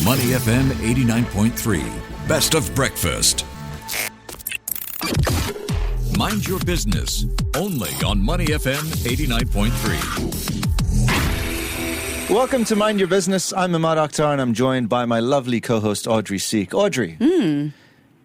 Money FM 89.3. Best of breakfast. Mind your business. Only on Money FM 89.3. Welcome to Mind Your Business. I'm Imad Akhtar and I'm joined by my lovely co-host Audrey Seek. Audrey,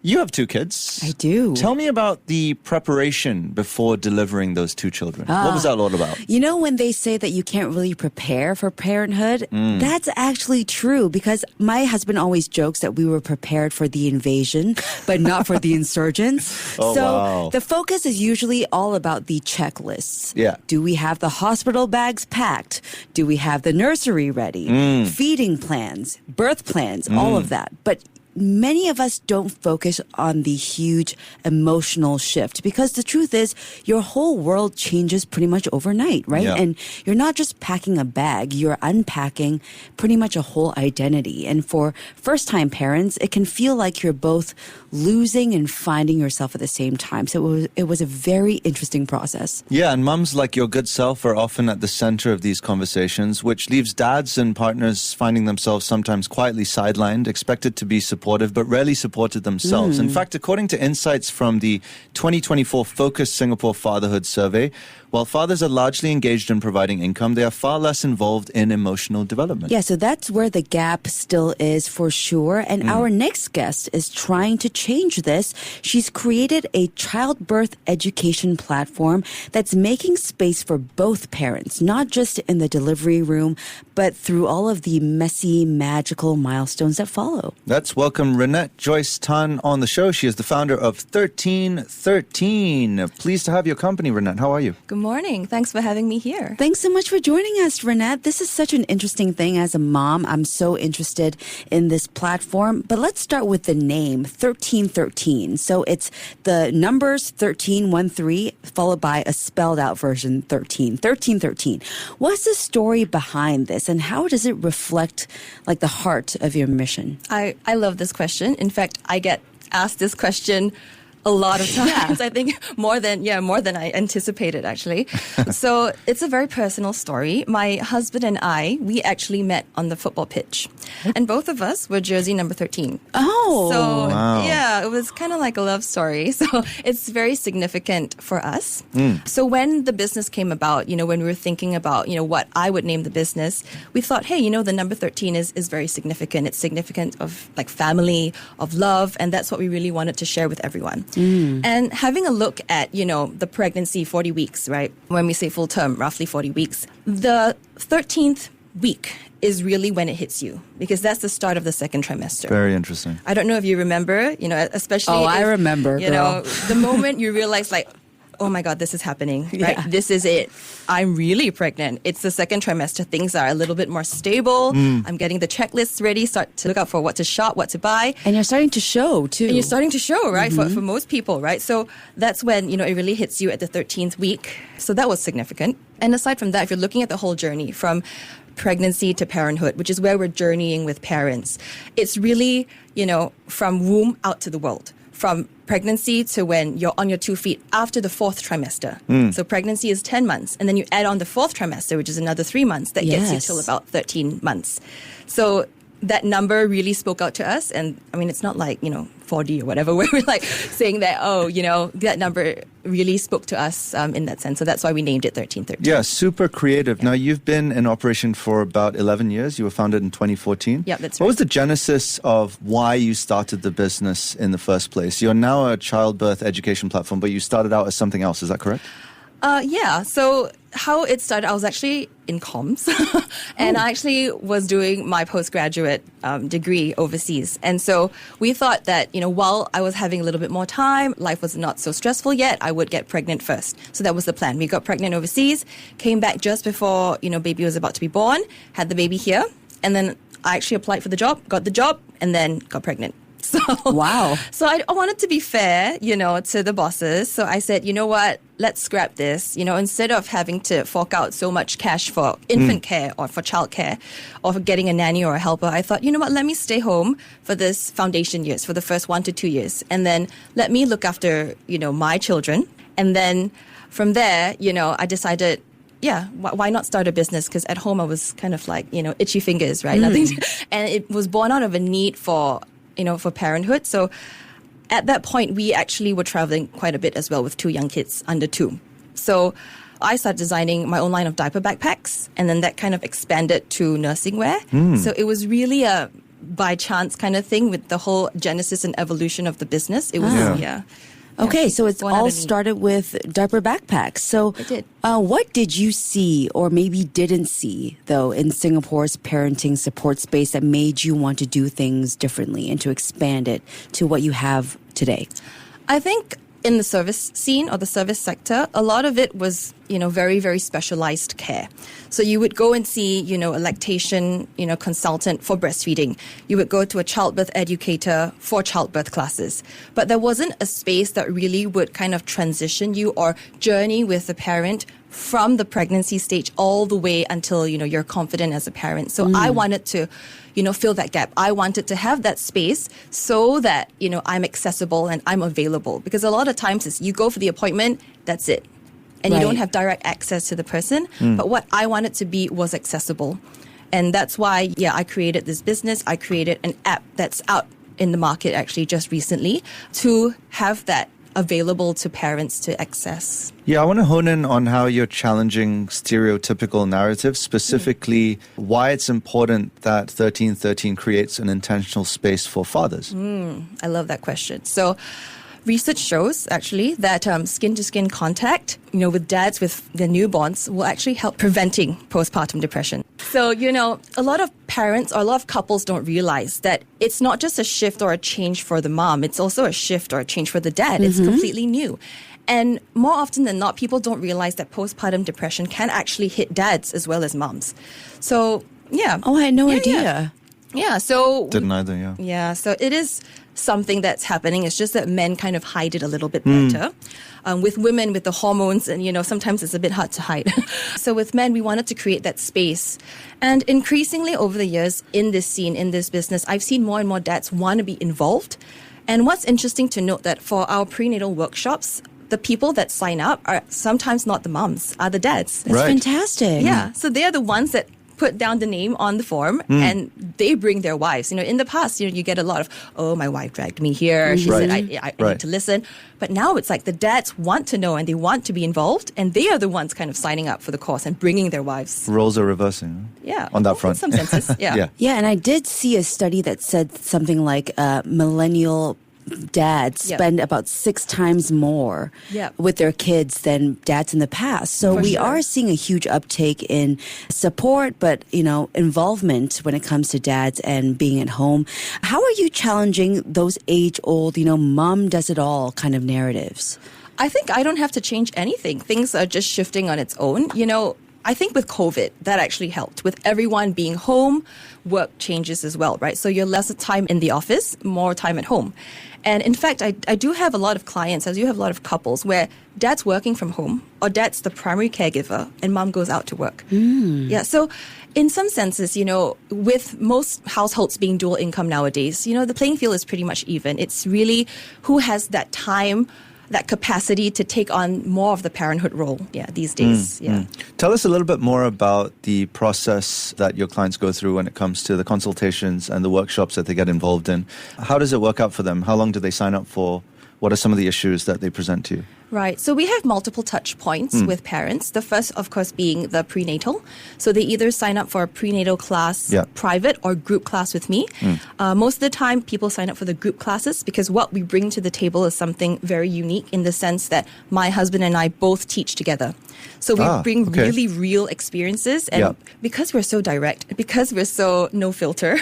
you have 2 kids. I do. Tell me about the preparation before delivering those 2 children. What was that all about? You know, when they say that you can't really prepare for parenthood, that's actually true, because my husband always jokes that we were prepared for the invasion, but not for the insurgents. Wow. The focus is usually all about the checklists. Yeah. Do we have the hospital bags packed? Do we have the nursery ready? Feeding plans, birth plans, all of that. But many of us don't focus on the huge emotional shift, because the truth is your whole world changes pretty much overnight, right? Yeah. And you're not just packing a bag, you're unpacking pretty much a whole identity. And for first-time parents, it can feel like you're both losing and finding yourself at the same time. So it was a very interesting process. Yeah, and mums like your good self are often at the center of these conversations, which leaves dads and partners finding themselves sometimes quietly sidelined, expected to be supportive, but rarely supported themselves. In fact, according to insights from the 2024 Focus Singapore Fatherhood Survey, while fathers are largely engaged in providing income, they are far less involved in emotional development. Yeah, so that's where the gap still is for sure. And our next guest is trying to change this. She's created a childbirth education platform that's making space for both parents, not just in the delivery room, but through all of the messy, magical milestones that follow. Let's welcome Rynette Joyce Tan on the show. She is the founder of 1313. Pleased to have your company, Rynette. How are you? Good morning. Thanks for having me here. Thanks so much for joining us, Rynette. This is such an interesting thing. As a mom, I'm so interested in this platform. But let's start with the name, 1313. So it's the numbers 1313 followed by a spelled out version 1313. What's the story behind this, and how does it reflect like the heart of your mission? I love this question. In fact, I get asked this question a lot of times. I think more than I anticipated, actually. So it's a very personal story. My husband and I, we actually met on the football pitch. And both of us were jersey number 13. Oh. So, wow. Yeah, it was kind of like a love story. So it's very significant for us. So when the business came about, when we were thinking about, what I would name the business, we thought, hey, the number 13 is very significant. It's significant of like family, of love, and that's what we really wanted to share with everyone. And having a look at, the pregnancy, 40 weeks, right? When we say full term, roughly 40 weeks, the 13th week is really when it hits you, because that's the start of the second trimester. Very interesting. I don't know if you remember, especially I remember, the moment you realize like, oh my God, this is happening, right? Yeah. This is it. I'm really pregnant. It's the second trimester. Things are a little bit more stable. I'm getting the checklists ready, start to look out for what to shop, what to buy. And you're starting to show, too. And you're starting to show, right, for most people, right? So that's when, it really hits you at the 13th week. So that was significant. And aside from that, if you're looking at the whole journey from pregnancy to parenthood, which is where we're journeying with parents, it's really, from womb out to the world. From pregnancy to when you're on your 2 feet after the 4th trimester. So pregnancy is 10 months. And then you add on the 4th trimester, which is another 3 months. That gets you till about 13 months. So that number really spoke out to us. And I mean, it's not like, 40 or whatever, where we're like saying that, that number really spoke to us in that sense. So that's why we named it 1313. Yeah, super creative. Now, you've been in operation for about 11 years. You were founded in 2014. Yeah, that's right. What was the genesis of why you started the business in the first place? You're now a childbirth education platform, but you started out as something else. Is that correct? Yeah. So how it started, I was actually in comms and I actually was doing my postgraduate degree overseas. And so we thought that, while I was having a little bit more time, life was not so stressful yet, I would get pregnant first. So that was the plan. We got pregnant overseas, came back just before, baby was about to be born, had the baby here. And then I actually applied for the job, got the job, and then got pregnant. So, wow. So I wanted to be fair, to the bosses. So I said, you know what, let's scrap this. Instead of having to fork out so much cash for infant care or for childcare or for getting a nanny or a helper, I thought, you know what, let me stay home for this foundation years, for the first 1 to 2 years. And then let me look after, my children. And then from there, I decided why not start a business? Because at home I was kind of like, itchy fingers, right? Nothing, and it was born out of a need for parenthood. So at that point, we actually were traveling quite a bit as well with 2 young kids under 2. So I started designing my own line of diaper backpacks, and then that kind of expanded to nursing wear. So it was really a by chance kind of thing with the whole genesis and evolution of the business. It was, Okay, so it's born out all of need. started with diaper backpacks. So It did. What did you see or maybe didn't see, though, in Singapore's parenting support space that made you want to do things differently and to expand it to what you have today? I think in the service scene or the service sector, a lot of it was, very, very specialized care. So you would go and see, a lactation, consultant for breastfeeding. You would go to a childbirth educator for childbirth classes. But there wasn't a space that really would kind of transition you or journey with the parent from the pregnancy stage all the way until, you're confident as a parent. So I wanted to, fill that gap. I wanted to have that space so that, I'm accessible and I'm available. Because a lot of times is you go for the appointment, that's it. And you don't have direct access to the person. But what I wanted to be was accessible. And that's why, I created this business. I created an app that's out in the market actually just recently to have that available to parents to access. Yeah, I want to hone in on how you're challenging stereotypical narratives, specifically why it's important that 1313 creates an intentional space for fathers. I love that question. So research shows actually that skin-to-skin contact, with dads with their newborns will actually help preventing postpartum depression. So, a lot of parents or a lot of couples don't realize that it's not just a shift or a change for the mom. It's also a shift or a change for the dad. It's completely new. And more often than not, people don't realize that postpartum depression can actually hit dads as well as moms. So, yeah. Oh, I had no idea. Yeah, so... Didn't either, yeah. Yeah, so it is something that's happening. It's just that men kind of hide it a little bit better. With women, with the hormones, and, sometimes it's a bit hard to hide. So with men, we wanted to create that space. And increasingly over the years in this scene, in this business, I've seen more and more dads want to be involved. And what's interesting to note that for our prenatal workshops, the people that sign up are sometimes not the moms, are the dads. That's fantastic. Yeah, so they are the ones that put down the name on the form and they bring their wives. In the past, you get a lot of, oh, my wife dragged me here. She said, I need to listen. But now it's like the dads want to know and they want to be involved and they are the ones kind of signing up for the course and bringing their wives. Roles are reversing. Yeah. On that front. In some senses, yeah. Yeah, and I did see a study that said something like millennial dads spend about 6 times more with their kids than dads in the past. So we are seeing a huge uptake in support, but, involvement when it comes to dads and being at home. How are you challenging those age-old, mom does it all kind of narratives? I think I don't have to change anything. Things are just shifting on its own. I think with COVID, that actually helped. With everyone being home, work changes as well, right? So you're less time in the office, more time at home. And in fact, I do have a lot of clients, I do have a lot of couples where dad's working from home or dad's the primary caregiver and mom goes out to work. Yeah, so in some senses, with most households being dual income nowadays, the playing field is pretty much even. It's really who has that time, that capacity to take on more of the parenthood role these days. Tell us a little bit more about the process that your clients go through when it comes to the consultations and the workshops that they get involved in. How does it work out for them? How long do they sign up for? What are some of the issues that they present to you? Right. So we have multiple touch points with parents. The first, of course, being the prenatal. So they either sign up for a prenatal class, private or group class with me. Most of the time, people sign up for the group classes because what we bring to the table is something very unique in the sense that my husband and I both teach together. So we bring really real experiences. And because we're so direct, because we're so no filter,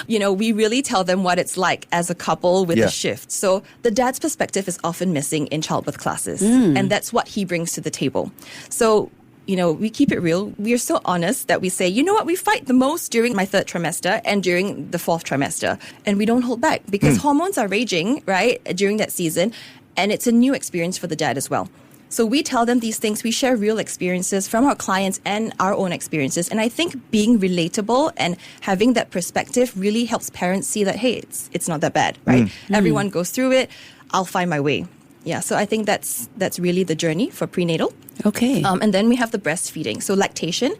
we really tell them what it's like as a couple with a shift. So the dad's perspective is often missing in childbirth classes. And that's what he brings to the table. So, we keep it real. We are so honest that we say, you know what, we fight the most during my 3rd trimester and during the 4th trimester. And we don't hold back because hormones are raging, right, during that season. And it's a new experience for the dad as well. So we tell them these things. We share real experiences from our clients and our own experiences. And I think being relatable and having that perspective really helps parents see that, hey, it's not that bad, right? Everyone goes through it. I'll find my way. Yeah, so I think that's really the journey for prenatal. Okay. And then we have the breastfeeding. So lactation,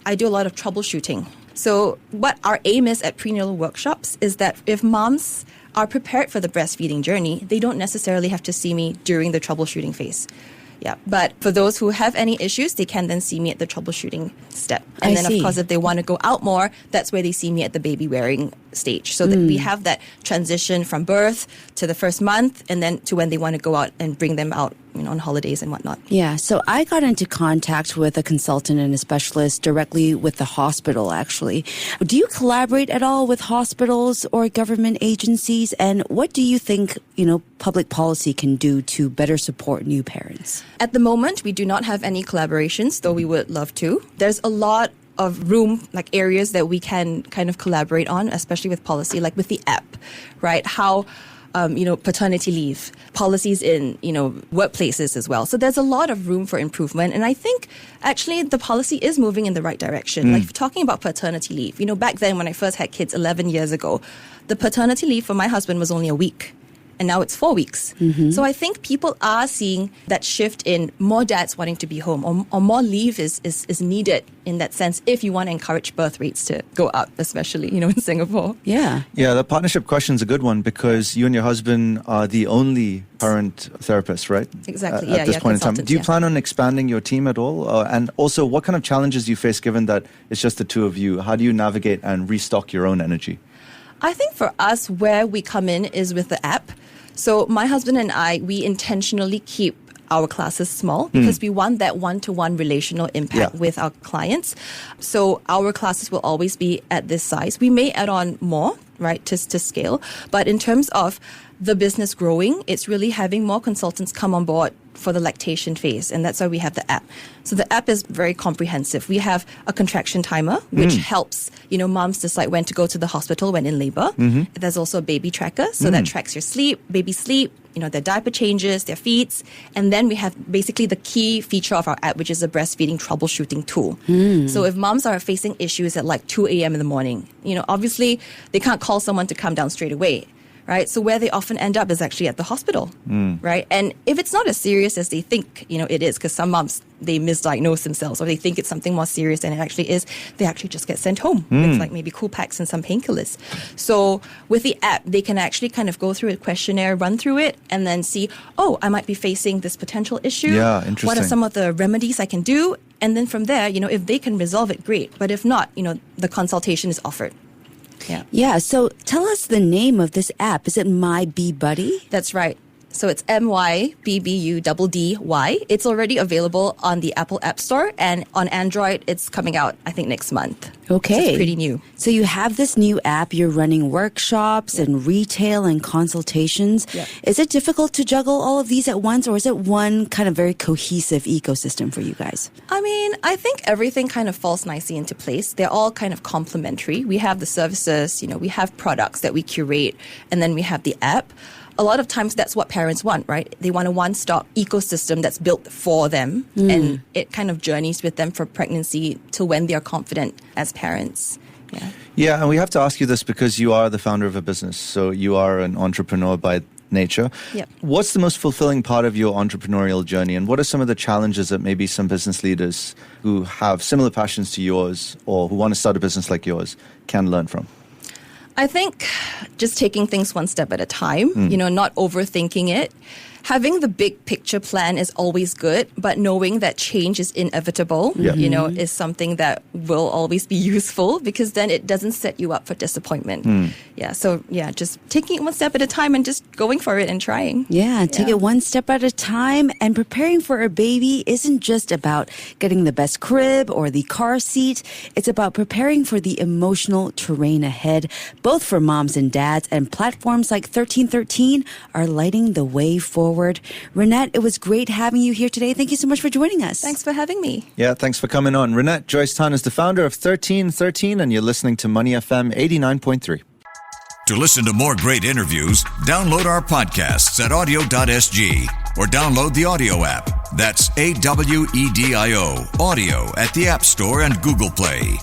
I do a lot of troubleshooting. So what our aim is at prenatal workshops is that if moms are prepared for the breastfeeding journey, they don't necessarily have to see me during the troubleshooting phase. Yeah, but for those who have any issues, they can then see me at the troubleshooting step. And then, of course, if they want to go out more, that's where they see me at the baby wearing stage. So that we have that transition from birth to the first month and then to when they want to go out and bring them out, on holidays and whatnot. Yeah, so I got into contact with a consultant and a specialist directly with the hospital, actually. Do you collaborate at all with hospitals or government agencies? And what do you think, public policy can do to better support new parents? At the moment, we do not have any collaborations, though we would love to. There's a lot of room, like areas that we can kind of collaborate on, especially with policy, like with the app, right? How paternity leave, policies in, workplaces as well. So there's a lot of room for improvement. And I think actually the policy is moving in the right direction. Like talking about paternity leave, back then when I first had kids 11 years ago, the paternity leave for my husband was only a week. And now it's 4 weeks. So I think people are seeing that shift in more dads wanting to be home or more leave is needed in that sense if you want to encourage birth rates to go up, especially, in Singapore. Yeah. Yeah, the partnership question is a good one because you and your husband are the only parent therapists, right? Exactly. At this point in time. Do you plan on expanding your team at all? And also, what kind of challenges do you face given that it's just the two of you? How do you navigate and restock your own energy? I think for us, where we come in is with the app. So my husband and I, we intentionally keep our classes small because we want that one-to-one relational impact with our clients. So our classes will always be at this size. We may add on more, right, to scale. But in terms of the business growing, it's really having more consultants come on board for the lactation phase. And that's why we have the app. So the app is very comprehensive. We have a contraction timer, which helps, moms decide when to go to the hospital when in labor. There's also a baby tracker. So that tracks your sleep, baby sleep, their diaper changes, their feeds. And then we have basically the key feature of our app, which is a breastfeeding troubleshooting tool. So if moms are facing issues at like 2 a.m. in the morning, obviously they can't call someone to come down straight away. Right? So where they often end up is actually at the hospital, right? And if it's not as serious as they think, it is, because some moms, they misdiagnose themselves or they think it's something more serious than it actually is, they actually just get sent home with like maybe cool packs and some painkillers. So with the app, they can actually kind of go through a questionnaire, run through it, and then see, I might be facing this potential issue. Yeah, interesting. What are some of the remedies I can do? And then from there, if they can resolve it, great. But if not, the consultation is offered. Yeah, so tell us the name of this app. Is it My Bee Buddy? That's right. So it's MYBBUDDY. It's already available on the Apple App Store, and on Android, it's coming out, I think, next month. Okay. So it's pretty new. So you have this new app. You're running workshops and retail and consultations. Yeah. Is it difficult to juggle all of these at once, or is it one kind of very cohesive ecosystem for you guys? I mean, I think everything kind of falls nicely into place. They're all kind of complementary. We have the services, we have products that we curate, and then we have the app. A lot of times that's what parents want, right? They want a one-stop ecosystem that's built for them and it kind of journeys with them for pregnancy till when they are confident as parents. Yeah, and we have to ask you this because you are the founder of a business, so you are an entrepreneur by nature. Yep. What's the most fulfilling part of your entrepreneurial journey, and what are some of the challenges that maybe some business leaders who have similar passions to yours or who want to start a business like yours can learn from? I think just taking things one step at a time, not overthinking it. Having the big picture plan is always good, but knowing that change is inevitable, is something that will always be useful because then it doesn't set you up for disappointment. Just taking it one step at a time and just going for it and trying. Yeah, take it one step at a time. And preparing for a baby isn't just about getting the best crib or the car seat. It's about preparing for the emotional terrain ahead, both for moms and dads. And platforms like 1313 are lighting the way forward. Rynette, it was great having you here today. Thank you so much for joining us. Thanks for having me. Yeah, thanks for coming on. Rynette Joyce Tan is the founder of 1313, and you're listening to Money FM 89.3. To listen to more great interviews, download our podcasts at audio.sg or download the audio app. That's AWEDIO, audio at the App Store and Google Play.